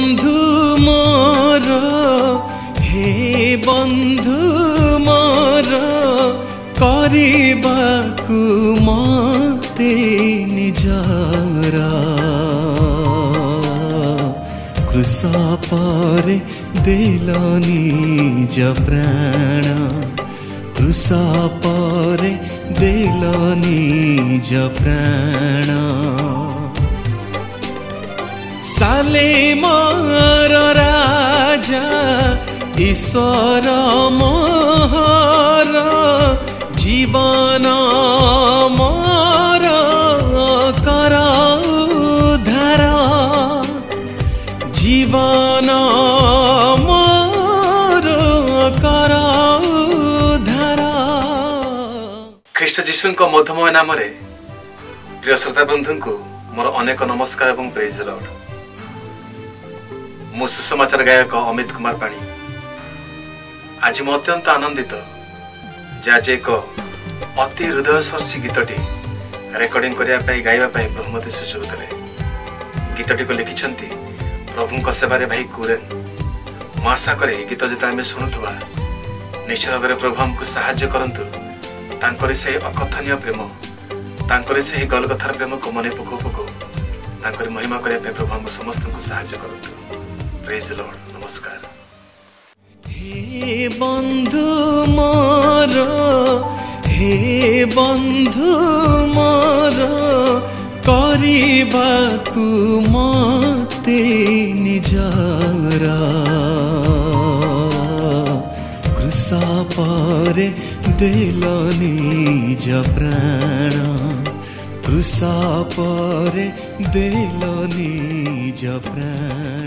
बंधु मोर हे बंधु मोर करिबाकु मते निजरा क्रूस परे देल निज प्राण क्रूस परे देल निज प्राण साले मोर राजा ईश्वर मोहर जीवन मोर कर उद्धार जीवन मोर कर उद्धार। ख्रीष्ट जीशुଙ୍କ मधुमय नाम रे प्रिय श्रोता बंधु को मोर अनेक नमस्कार एवं प्रेज लॉर्ड। मु सुसमाचार गायक अमित कुमार पाणी आज मु अत्यंत आनंदित जे आज एक अति हृदयस्पर्शी गीतटी रेकर्डिंग करने गाइबा प्रभु मते सुযোଗ देले। गीतटी को लिखिछंती प्रभु सेवा भाई कुरेन। मु आशा करे गीत जो आम शुणुवा निश्चित भाव में प्रभु हमको साहाय्य करंतु तांकरी से अकथनीय प्रेम तांकरी से गलकथार प्रेम को मने पको पको तांकरी महिमा करने प्रभु हमको समस्त को साहाय्य करंतु। Praise Lord. नमस्कार। हे बंधु मोर हे बंधु मोर करिबाकु मते निजरा क्रूस परे देल निज प्राण क्रूस परे देल निज प्राण।